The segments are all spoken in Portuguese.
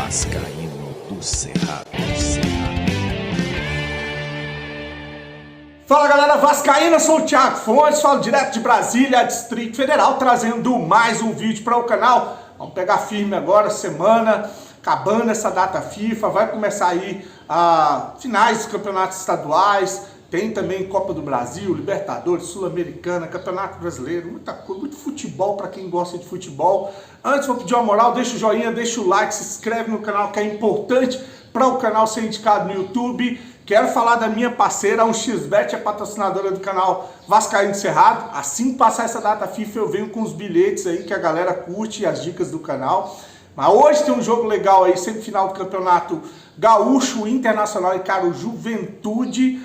Vascaíno do Cerrado. Fala galera vascaína, sou o Thiago Fontes, falo direto de Brasília, Distrito Federal, trazendo mais um vídeo para o canal. Vamos pegar firme agora, semana, acabando essa data FIFA, vai começar aí finais dos campeonatos estaduais, tem também Copa do Brasil, Libertadores, Sul-Americana, Campeonato Brasileiro, muita coisa, muito futebol para quem gosta de futebol. Antes vou pedir uma moral, deixa o joinha, deixa o like, se inscreve no canal que é importante para o canal ser indicado no YouTube. Quero falar da minha parceira, a 1xBet, é patrocinadora do canal Vascaíno do Cerrado. Assim que passar essa data FIFA, eu venho com os bilhetes aí que a galera curte e as dicas do canal. Mas hoje tem um jogo legal aí, semifinal do Campeonato Gaúcho Internacional, e cara, o Juventude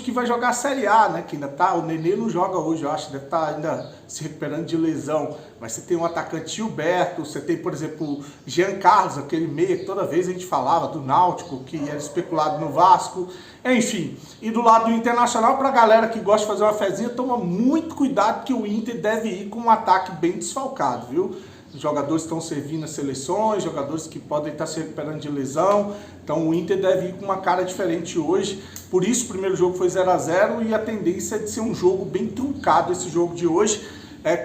que vai jogar a Série A, né? Que ainda tá, o Nenê não joga hoje, eu acho, deve estar ainda se recuperando de lesão. Mas você tem um atacante Gilberto, você tem, por exemplo, o Jean Carlos, aquele meia que toda vez a gente falava do Náutico, que era especulado no Vasco. Enfim, e do lado do Internacional, pra galera que gosta de fazer uma fezinha, toma muito cuidado que o Inter deve ir com um ataque bem desfalcado, viu? Os jogadores estão servindo as seleções, jogadores que podem estar se recuperando de lesão. Então o Inter deve ir com uma cara diferente hoje. Por isso o primeiro jogo foi 0 a 0 e a tendência é de ser um jogo bem truncado esse jogo de hoje.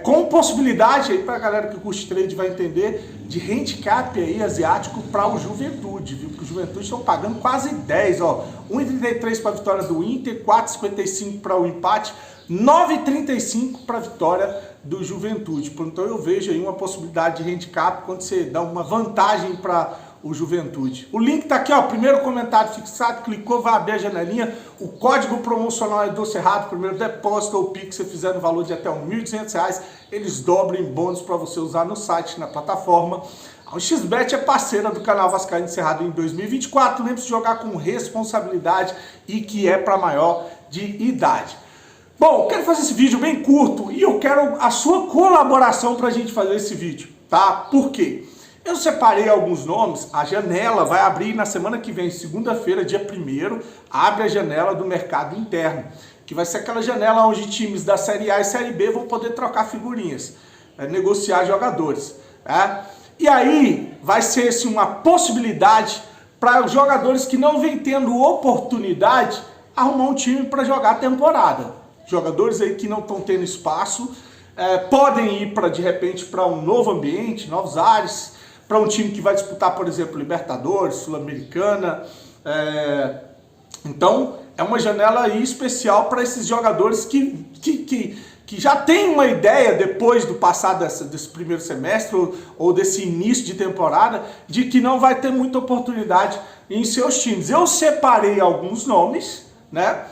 Com possibilidade, aí para a galera que curte trade vai entender, de handicap aí asiático para o Juventude, viu? Porque o Juventude estão pagando quase 10, ó. 1,33 para a vitória do Inter, 4,55 para o empate, 9,35 para a vitória do Juventude. Então eu vejo aí uma possibilidade de handicap quando você dá uma vantagem para o Juventude. O link tá aqui, ó, primeiro comentário fixado, clicou, vai abrir a janelinha, o código promocional é do Cerrado, primeiro depósito ou Pix, se você fizer no valor de até R$ 1.200, eles dobram em bônus para você usar no site, na plataforma. A 1xBet é parceira do canal Vascaíno do Cerrado em 2024, lembre-se de jogar com responsabilidade e que é para maior de idade. Bom, eu quero fazer esse vídeo bem curto e eu quero a sua colaboração para a gente fazer esse vídeo, tá? Por quê? Eu separei alguns nomes, a janela vai abrir na semana que vem, segunda-feira, dia 1º, abre a janela do mercado interno, que vai ser aquela janela onde times da Série A e Série B vão poder trocar figurinhas, negociar jogadores, tá? E aí vai ser assim, uma possibilidade para os jogadores que não vêm tendo oportunidade arrumar um time para jogar a temporada. Jogadores aí que não estão tendo espaço, podem ir de repente para um novo ambiente, novos ares, para um time que vai disputar, por exemplo, Libertadores, Sul-Americana. Então, é uma janela aí especial para esses jogadores que já têm uma ideia, depois do passar desse primeiro semestre ou desse início de temporada, de que não vai ter muita oportunidade em seus times. Eu separei alguns nomes, né?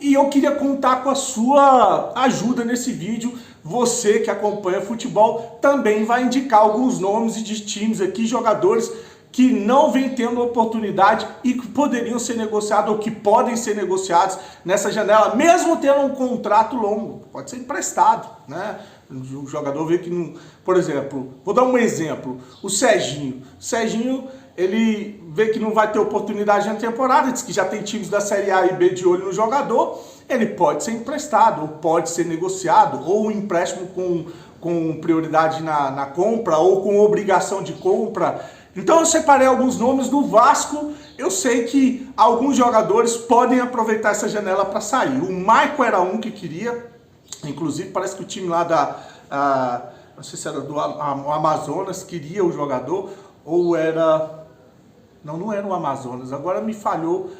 E eu queria contar com a sua ajuda nesse vídeo. Você que acompanha futebol também vai indicar alguns nomes de times aqui, jogadores que não vêm tendo oportunidade e que poderiam ser negociados ou que podem ser negociados nessa janela, mesmo tendo um contrato longo. Pode ser emprestado, né? O jogador vê que não... Por exemplo, vou dar um exemplo. O Serginho. Ele vê que não vai ter oportunidade na temporada, diz que já tem times da Série A e B de olho no jogador, ele pode ser emprestado, ou pode ser negociado, ou um empréstimo com prioridade na compra, ou com obrigação de compra. Então eu separei alguns nomes do Vasco. Eu sei que alguns jogadores podem aproveitar essa janela para sair. O Maicon era um que queria, inclusive parece que o time lá não sei se era do Amazonas, queria o jogador, ou era... Não era o Amazonas, agora me falhou.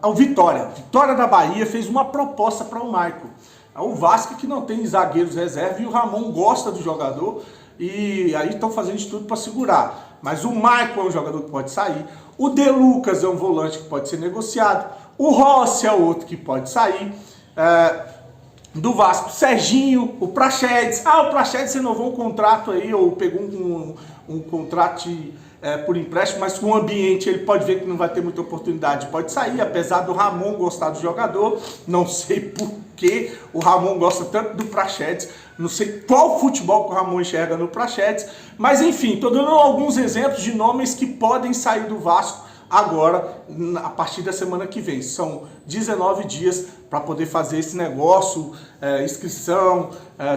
O Vitória da Bahia fez uma proposta para o Maicon. O Vasco que não tem zagueiros reserva e o Ramon gosta do jogador e aí estão fazendo de tudo para segurar. Mas o Maicon é um jogador que pode sair, o De Lucas é um volante que pode ser negociado, o Rossi é outro que pode sair. Do Vasco, Serginho, o Praxedes. O Praxedes renovou um contrato aí, ou pegou um contrato por empréstimo, mas com o ambiente ele pode ver que não vai ter muita oportunidade, pode sair, apesar do Ramon gostar do jogador. Não sei por que o Ramon gosta tanto do Praxedes, não sei qual futebol que o Ramon enxerga no Praxedes, mas enfim, estou dando alguns exemplos de nomes que podem sair do Vasco agora, a partir da semana que vem. São 19 dias para poder fazer esse negócio, inscrição,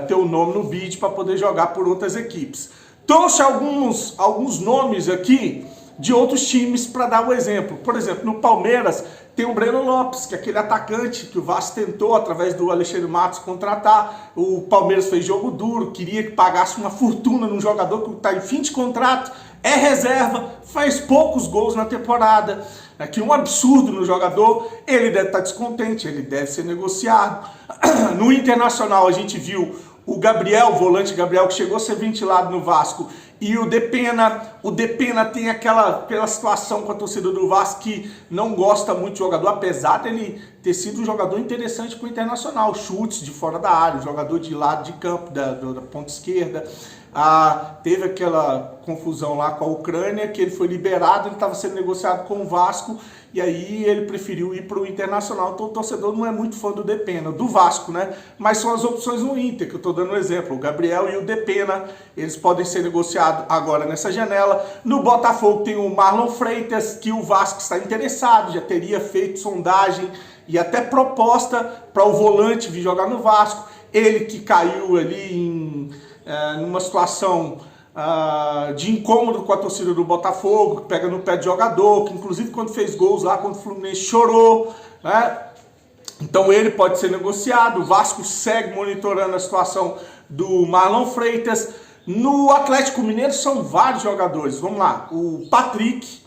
ter o nome no bid para poder jogar por outras equipes. Trouxe alguns nomes aqui de outros times para dar um exemplo. Por exemplo, no Palmeiras tem o Breno Lopes, que é aquele atacante que o Vasco tentou, através do Alexandre Matos, contratar. O Palmeiras fez jogo duro, queria que pagasse uma fortuna num jogador que está em fim de contrato, é reserva, faz poucos gols na temporada, que um absurdo no jogador, ele deve estar descontente, ele deve ser negociado. No Internacional a gente viu o Gabriel, o volante Gabriel, que chegou a ser ventilado no Vasco, e o Depena tem aquela situação com a torcida do Vasco que não gosta muito do jogador, apesar dele ter sido um jogador interessante para o Internacional, chutes de fora da área, um jogador de lado de campo, da ponta esquerda. Teve aquela confusão lá com a Ucrânia, que ele foi liberado, ele estava sendo negociado com o Vasco, e aí ele preferiu ir para o Internacional. Então o torcedor não é muito fã do Depena, do Vasco, né? Mas são as opções no Inter, que eu estou dando um exemplo. O Gabriel e o Depena, eles podem ser negociados agora nessa janela. No Botafogo tem o Marlon Freitas, que o Vasco está interessado, já teria feito sondagem e até proposta para o volante vir jogar no Vasco. Ele que caiu ali numa situação de incômodo com a torcida do Botafogo, que pega no pé de jogador, que inclusive quando fez gols lá contra o Fluminense chorou, né? Então ele pode ser negociado. O Vasco segue monitorando a situação do Marlon Freitas. No Atlético Mineiro são vários jogadores. Vamos lá, o Patrick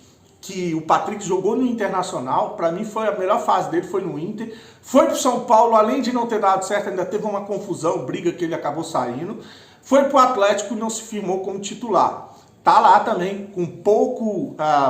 jogou no Internacional, para mim foi a melhor fase dele, foi no Inter. Foi pro São Paulo, além de não ter dado certo, ainda teve uma confusão, briga que ele acabou saindo. Foi pro Atlético e não se firmou como titular. Tá lá também com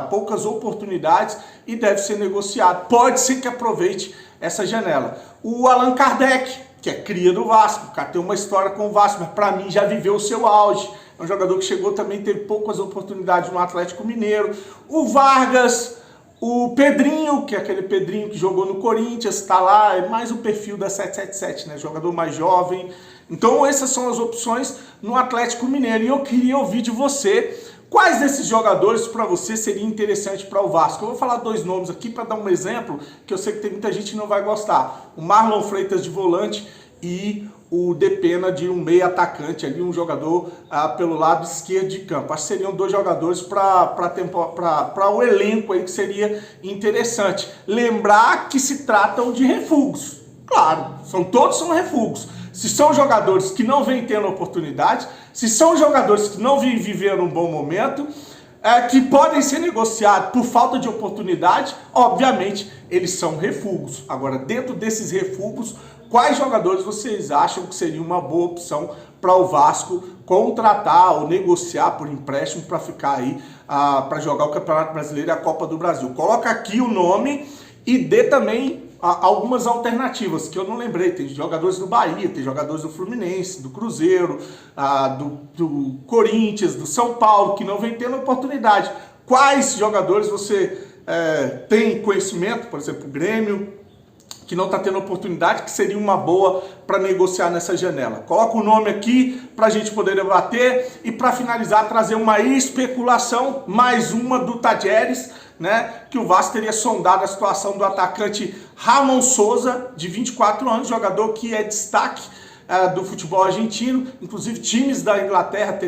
poucas oportunidades e deve ser negociado. Pode ser que aproveite essa janela. O Allan Kardec, que é cria do Vasco, o cara tem uma história com o Vasco, mas para mim já viveu o seu auge. É um jogador que chegou também, teve poucas oportunidades no Atlético Mineiro. O Vargas, o Pedrinho, que é aquele Pedrinho que jogou no Corinthians, está lá, é mais o perfil da 777, né? Jogador mais jovem. Então essas são as opções no Atlético Mineiro. E eu queria ouvir de você quais desses jogadores para você seria interessante para o Vasco. Eu vou falar dois nomes aqui para dar um exemplo, que eu sei que tem muita gente que não vai gostar. O Marlon Freitas de volante e o Depena de um meio atacante, ali um jogador pelo lado esquerdo de campo. Acho que seriam dois jogadores para o elenco aí que seria interessante. Lembrar que se tratam de refugos. Claro, todos são refugos. Se são jogadores que não vêm tendo oportunidade, se são jogadores que não vêm vivendo um bom momento, que podem ser negociados por falta de oportunidade, obviamente eles são refugos. Agora, dentro desses refugos, quais jogadores vocês acham que seria uma boa opção para o Vasco contratar ou negociar por empréstimo para ficar aí, para jogar o Campeonato Brasileiro e a Copa do Brasil? Coloca aqui o nome e dê também algumas alternativas que eu não lembrei. Tem jogadores do Bahia, tem jogadores do Fluminense, do Cruzeiro, do Corinthians, do São Paulo, que não vem tendo oportunidade. Quais jogadores você tem conhecimento, por exemplo, o Grêmio, que não está tendo oportunidade, que seria uma boa para negociar nessa janela? Coloca o nome aqui para a gente poder debater e, para finalizar, trazer uma especulação, mais uma do Tadjeres, né, que o Vasco teria sondado a situação do atacante Ramon Souza, de 24 anos, jogador que é destaque do futebol argentino. Inclusive times da Inglaterra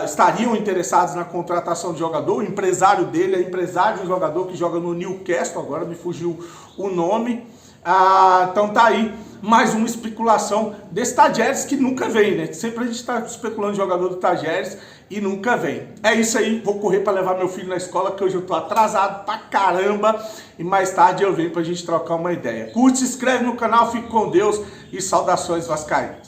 estariam interessados na contratação de jogador. O empresário dele é empresário de um jogador que joga no Newcastle, agora me fugiu o nome. Então tá aí mais uma especulação desse Tadjeres, que nunca vem, né? Sempre a gente está especulando de jogador do Tadjeres e nunca vem. É isso aí, vou correr para levar meu filho na escola, que hoje eu tô atrasado pra caramba, e mais tarde eu venho pra gente trocar uma ideia. Curte, se inscreve no canal, fique com Deus e saudações vascaínas.